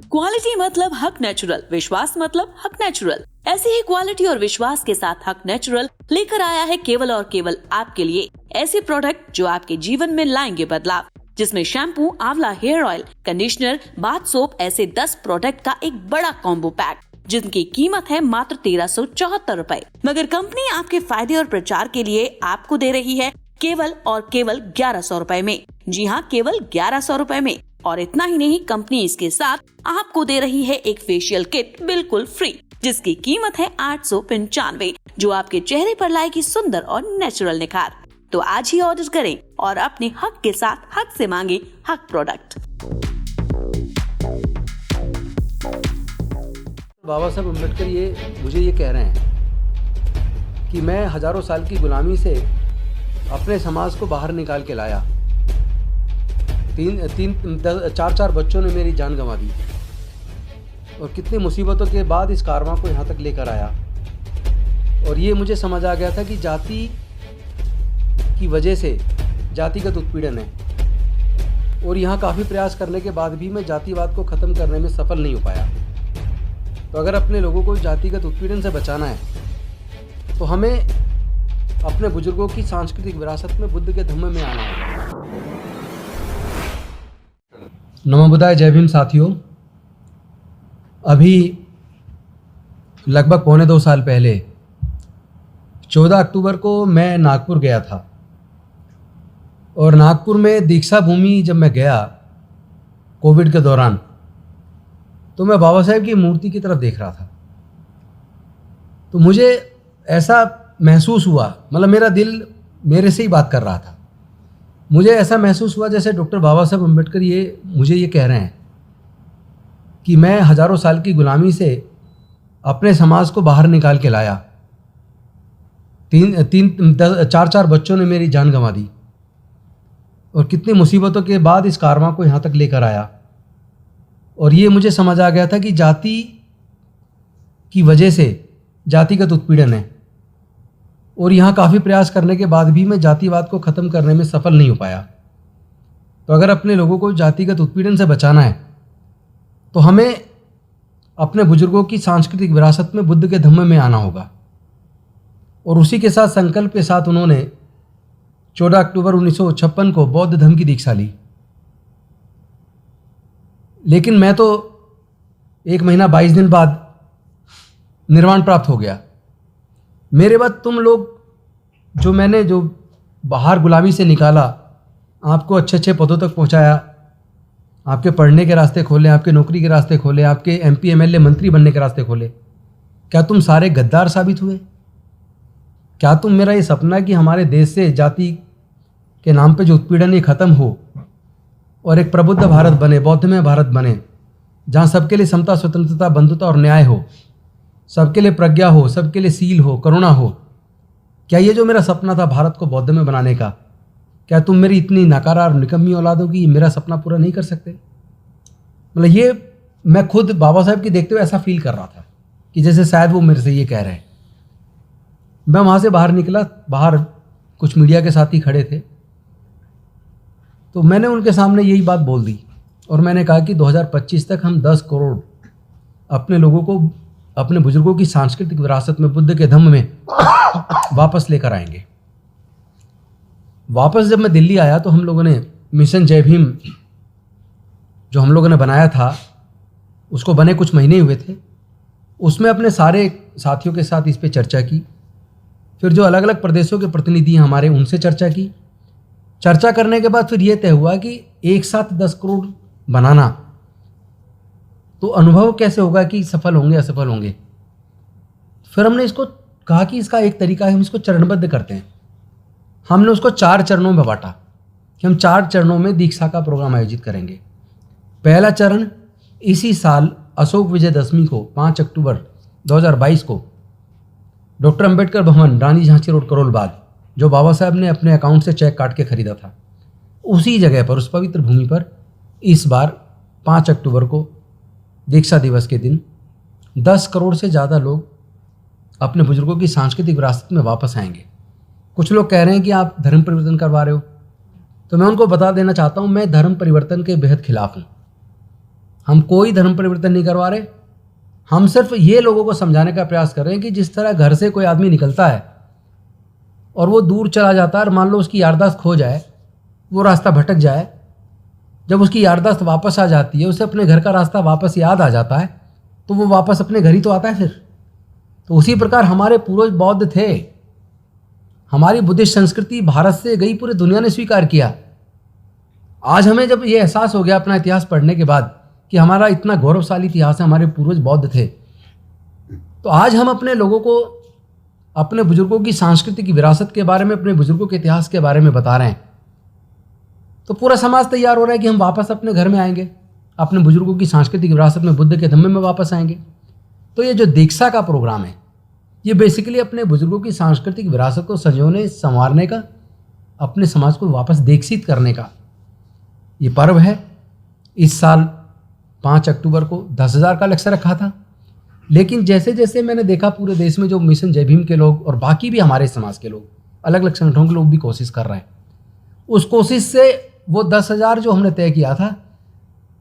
Quality मतलब हक natural, विश्वास मतलब हक नेचुरल। ऐसी ही क्वालिटी और विश्वास के साथ हक नेचुरल लेकर आया है केवल और केवल आपके लिए ऐसे प्रोडक्ट जो आपके जीवन में लाएंगे बदलाव, जिसमें शैम्पू, आंवला hair oil, conditioner, bath soap ऐसे 10 प्रोडक्ट का एक बड़ा कॉम्बो पैक, जिनकी कीमत है मात्र 1374 रूपए। मगर कंपनी आपके फायदे और प्रचार के लिए आपको दे रही है केवल और केवल 1100 रूपए में। जी हाँ, केवल 1100 रूपए में। और इतना ही नहीं, कंपनी इसके साथ आपको दे रही है एक फेशियल किट बिल्कुल फ्री, जिसकी कीमत है 895, जो आपके चेहरे पर लाएगी सुंदर और नेचुरल निखार। तो आज ही ऑर्डर करें और अपने हक के साथ हक से मांगे हक प्रोडक्ट। बाबा साहब अम्बेडकर मुझे ये कह रहे हैं कि मैं हजारों साल की गुलामी से अपने समाज को बाहर निकाल के लाया। 4 बच्चों ने मेरी जान गंवा दी और कितनी मुसीबतों के बाद इस कारवां को यहाँ तक लेकर आया। और ये मुझे समझ आ गया था कि जाति की वजह से जातिगत उत्पीड़न है, और यहाँ काफ़ी प्रयास करने के बाद भी मैं जातिवाद को ख़त्म करने में सफल नहीं हो पाया। तो अगर अपने लोगों को जातिगत उत्पीड़न से बचाना है तो हमें अपने बुजुर्गों की सांस्कृतिक विरासत में, बुद्ध के धम्म में आना है। नमो बुद्धाय, जय भीम साथियों। अभी लगभग 1.25 साल पहले 14 अक्टूबर को मैं नागपुर गया था, और नागपुर में दीक्षा भूमि जब मैं गया कोविड के दौरान, तो मैं बाबा साहेब की मूर्ति की तरफ देख रहा था। तो मुझे ऐसा महसूस हुआ, मतलब मेरा दिल मेरे से ही बात कर रहा था। मुझे ऐसा महसूस हुआ जैसे डॉक्टर बाबा साहेब अम्बेडकर मुझे ये कह रहे हैं कि मैं हजारों साल की गुलामी से अपने समाज को बाहर निकाल के लाया। 4 बच्चों ने मेरी जान गंवा दी और कितनी मुसीबतों के बाद इस कारवां को यहाँ तक लेकर आया। और ये मुझे समझ आ गया था कि जाति की वजह से जातिगत उत्पीड़न है, और यहाँ काफ़ी प्रयास करने के बाद भी मैं जातिवाद को ख़त्म करने में सफल नहीं हो पाया। तो अगर अपने लोगों को जातिगत उत्पीड़न से बचाना है तो हमें अपने बुजुर्गों की सांस्कृतिक विरासत में, बुद्ध के धम्म में आना होगा। और उसी के साथ संकल्प के साथ उन्होंने 14 अक्टूबर 1956 को बौद्ध धर्म की दीक्षा ली। लेकिन मैं तो 1 महीना 22 दिन बाद निर्वाण प्राप्त हो गया। मेरे बाद तुम लोग जो बाहर गुलामी से निकाला, आपको अच्छे अच्छे पदों तक पहुंचाया, आपके पढ़ने के रास्ते खोले, आपके नौकरी के रास्ते खोले, आपके MP MLA मंत्री बनने के रास्ते खोले, क्या तुम सारे गद्दार साबित हुए? क्या तुम मेरा ये सपना कि हमारे देश से जाति के नाम पे जो उत्पीड़न ये ख़त्म हो और एक प्रबुद्ध भारत बने, बौद्धमय भारत बने, जहाँ सबके लिए समता, स्वतंत्रता, बंधुता और न्याय हो, सबके लिए प्रज्ञा हो, सबके लिए सील हो, करुणा हो, क्या ये जो मेरा सपना था भारत को बौद्धमय बनाने का, क्या तुम मेरी इतनी नकारा और निकम्मी औलाद हो कि मेरा सपना पूरा नहीं कर सकते? मतलब ये मैं खुद बाबा साहब की देखते हुए ऐसा फील कर रहा था कि जैसे शायद वो मेरे से ये कह रहे हैं। मैं वहाँ से बाहर निकला, बाहर कुछ मीडिया के साथी खड़े थे, तो मैंने उनके सामने यही बात बोल दी और मैंने कहा कि 2025 तक हम 10 करोड़ अपने लोगों को, अपने बुजुर्गों की सांस्कृतिक विरासत में, बुद्ध के धम्म में वापस लेकर आएंगे। वापस जब मैं दिल्ली आया तो हम लोगों ने मिशन जय भीम जो हम लोगों ने बनाया था, उसको बने कुछ महीने हुए थे, उसमें अपने सारे साथियों के साथ इस पे चर्चा की। फिर जो अलग अलग प्रदेशों के प्रतिनिधि हैं हमारे, उनसे चर्चा की। चर्चा करने के बाद फिर ये तय हुआ कि एक साथ 10 करोड़ बनाना, तो अनुभव कैसे होगा कि सफल होंगे असफल होंगे। फिर हमने इसको कहा कि इसका एक तरीका है, हम इसको चरणबद्ध करते हैं। हमने उसको 4 चरणों में बांटा कि हम 4 चरणों में दीक्षा का प्रोग्राम आयोजित करेंगे। पहला चरण इसी साल अशोक विजयदशमी को 5 अक्टूबर 2022 को डॉक्टर अंबेडकर भवन, रानी झांसी रोड, करोल बाग, जो बाबा साहब ने अपने अकाउंट से चेक काट के खरीदा था, उसी जगह पर, उस पवित्र भूमि पर इस बार 5 अक्टूबर को दीक्षा दिवस के दिन 10 करोड़ से ज़्यादा लोग अपने बुजुर्गों की सांस्कृतिक विरासत में वापस आएंगे। कुछ लोग कह रहे हैं कि आप धर्म परिवर्तन करवा रहे हो, तो मैं उनको बता देना चाहता हूँ, मैं धर्म परिवर्तन के बेहद खिलाफ हूँ। हम कोई धर्म परिवर्तन नहीं करवा रहे। हम सिर्फ ये लोगों को समझाने का प्रयास कर रहे हैं कि जिस तरह घर से कोई आदमी निकलता है और वो दूर चला जाता है और मान लो उसकी याददाश्त खो जाए, वो रास्ता भटक जाए, जब उसकी याददाश्त वापस आ जाती है, उसे अपने घर का रास्ता वापस याद आ जाता है, तो वो वापस अपने घर ही तो आता है फिर। तो उसी प्रकार हमारे पूर्वज बौद्ध थे। हमारी बुद्धिस्ट संस्कृति भारत से गई, पूरी दुनिया ने स्वीकार किया। आज हमें जब ये एहसास हो गया अपना इतिहास पढ़ने के बाद कि हमारा इतना गौरवशाली इतिहास है, हमारे पूर्वज बौद्ध थे, तो आज हम अपने लोगों को अपने बुजुर्गों की सांस्कृतिक विरासत के बारे में, अपने बुजुर्गों के इतिहास के बारे में बता रहे हैं। तो पूरा समाज तैयार हो रहा है कि हम वापस अपने घर में आएंगे, अपने बुजुर्गों की सांस्कृतिक विरासत में, बुद्ध के धम्मे में वापस आएंगे। तो ये जो दीक्षा का प्रोग्राम है, ये बेसिकली अपने बुजुर्गों की सांस्कृतिक विरासत को संजोने, संवारने का, अपने समाज को वापस दीक्षित करने का ये पर्व है। इस साल 5 अक्टूबर को 10,000 का लक्ष्य रखा था, लेकिन जैसे जैसे मैंने देखा पूरे देश में जो मिशन जय भीम के लोग और बाकी भी हमारे समाज के लोग, अलग अलग संगठनों के लोग भी कोशिश कर रहे हैं, उस कोशिश से वो 10,000 जो हमने तय किया था,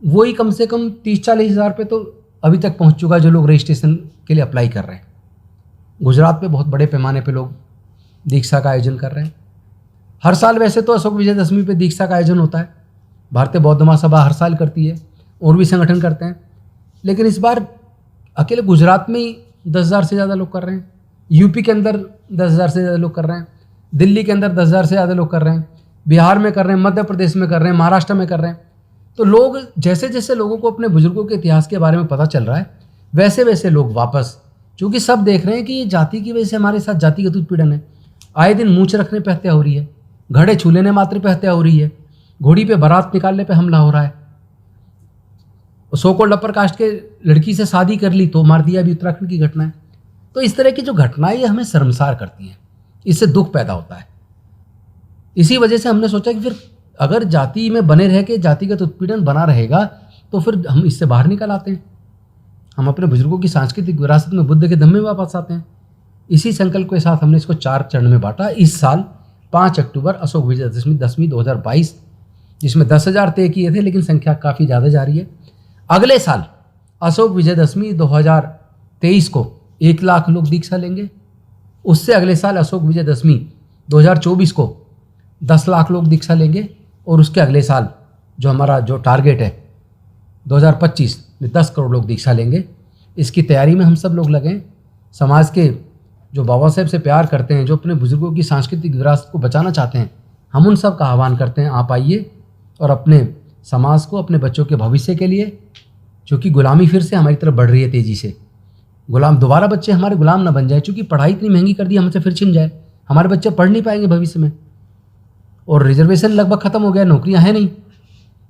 वही कम से कम 30-40 हज़ार पे तो अभी तक पहुंच चुका है, जो लोग रजिस्ट्रेशन के लिए अप्लाई कर रहे हैं। गुजरात में बहुत बड़े पैमाने पे लोग दीक्षा का आयोजन कर रहे हैं। हर साल वैसे तो अशोक विजयदशमी पे दीक्षा का आयोजन होता है, भारतीय बौद्ध महासभा हर साल करती है और भी संगठन करते हैं, लेकिन इस बार अकेले गुजरात में ही 10,000 से ज़्यादा लोग कर रहे हैं। यूपी के अंदर 10,000 से ज़्यादा लोग कर रहे हैं, दिल्ली के अंदर 10,000 से ज़्यादा लोग कर रहे हैं, बिहार में कर रहे हैं, मध्य प्रदेश में कर रहे हैं, महाराष्ट्र में कर रहे हैं। तो लोग जैसे जैसे लोगों को अपने बुजुर्गों के इतिहास के बारे में पता चल रहा है, वैसे वैसे लोग वापस, चूँकि सब देख रहे हैं कि ये जाति की वजह से हमारे साथ जातिगत उत्पीड़न है। आए दिन मूंछ रखने पर हत्या हो रही है, घड़े छू लेने मात्र पे हत्या हो रही है, घोड़ी पे बारात निकालने पे हमला हो रहा है, सो कॉल्ड अपर कास्ट के लड़की से शादी कर ली तो मार दिया, अभी उत्तराखंड की घटना है। तो इस तरह की जो घटनाएं ये हमें शर्मसार करती हैं, इससे दुख पैदा होता है। इसी वजह से हमने सोचा कि फिर अगर जाति में बने रह के जातिगत उत्पीड़न बना रहेगा तो फिर हम इससे बाहर निकल आते हैं, हम अपने बुजुर्गों की सांस्कृतिक विरासत में, बुद्ध के धम्मे में वापस आते हैं। इसी संकल्प के साथ हमने इसको 4 चरण में बांटा। इस साल 5 अक्टूबर अशोक विजयदशमी 2022, जिसमें 10,000 तय किए थे, लेकिन संख्या काफ़ी ज़्यादा जा रही है। अगले साल अशोक विजयदशमी 2023 को 1 लाख लोग दीक्षा लेंगे। उससे अगले साल अशोक विजयदशमी 2024 को 10 लाख लोग दीक्षा लेंगे। और उसके अगले साल जो हमारा जो टारगेट है 2025 में 10 करोड़ लोग दीक्षा लेंगे। इसकी तैयारी में हम सब लोग लगें। समाज के जो बाबा साहेब से प्यार करते हैं, जो अपने बुजुर्गों की सांस्कृतिक विरासत को बचाना चाहते हैं, हम उन सब का आह्वान करते हैं, आप आइए और अपने समाज को, अपने बच्चों के भविष्य के लिए, क्योंकि गुलामी फिर से हमारी तरफ बढ़ रही है तेज़ी से। गुलाम दोबारा बच्चे हमारे गुलाम ना बन जाए, क्योंकि पढ़ाई इतनी महंगी कर दी, हमसे फिर छिन जाए, हमारे बच्चे पढ़ नहीं पाएंगे भविष्य में। और रिजर्वेशन लगभग ख़त्म हो गया, नौकरियां हैं नहीं।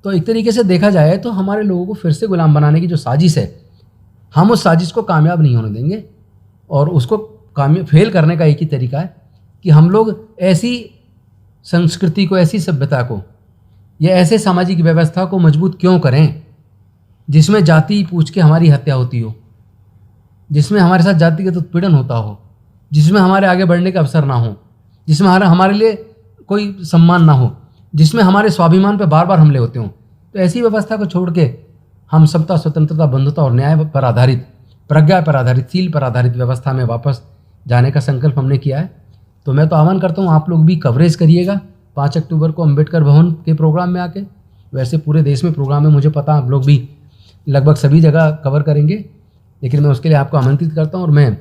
तो एक तरीके से देखा जाए तो हमारे लोगों को फिर से गुलाम बनाने की जो साजिश है, हम उस साजिश को कामयाब नहीं होने देंगे। और उसको फेल करने का एक ही तरीका है कि हम लोग ऐसी संस्कृति को, ऐसी सभ्यता को या ऐसे सामाजिक व्यवस्था को मजबूत क्यों करें जिसमें जाति पूछ के हमारी हत्या होती हो, जिसमें हमारे साथ जातिगत उत्पीड़न होता हो, जिसमें हमारे आगे बढ़ने का अवसर ना हो, जिसमें हमारे लिए कोई सम्मान ना हो, जिसमें हमारे स्वाभिमान पर बार बार हमले होते हों। तो ऐसी व्यवस्था को छोड़ के हम समता, स्वतंत्रता, बंधुता और न्याय पर आधारित, प्रज्ञा पर आधारित, सील पर आधारित व्यवस्था में वापस जाने का संकल्प हमने किया है। तो मैं तो आह्वान करता हूँ आप लोग भी कवरेज करिएगा 5 अक्टूबर को अम्बेडकर भवन के प्रोग्राम में आके। वैसे पूरे देश में प्रोग्राम है, मुझे पता आप लोग भी लगभग सभी जगह कवर करेंगे, लेकिन मैं उसके लिए आपको आमंत्रित करता हूँ। और मैं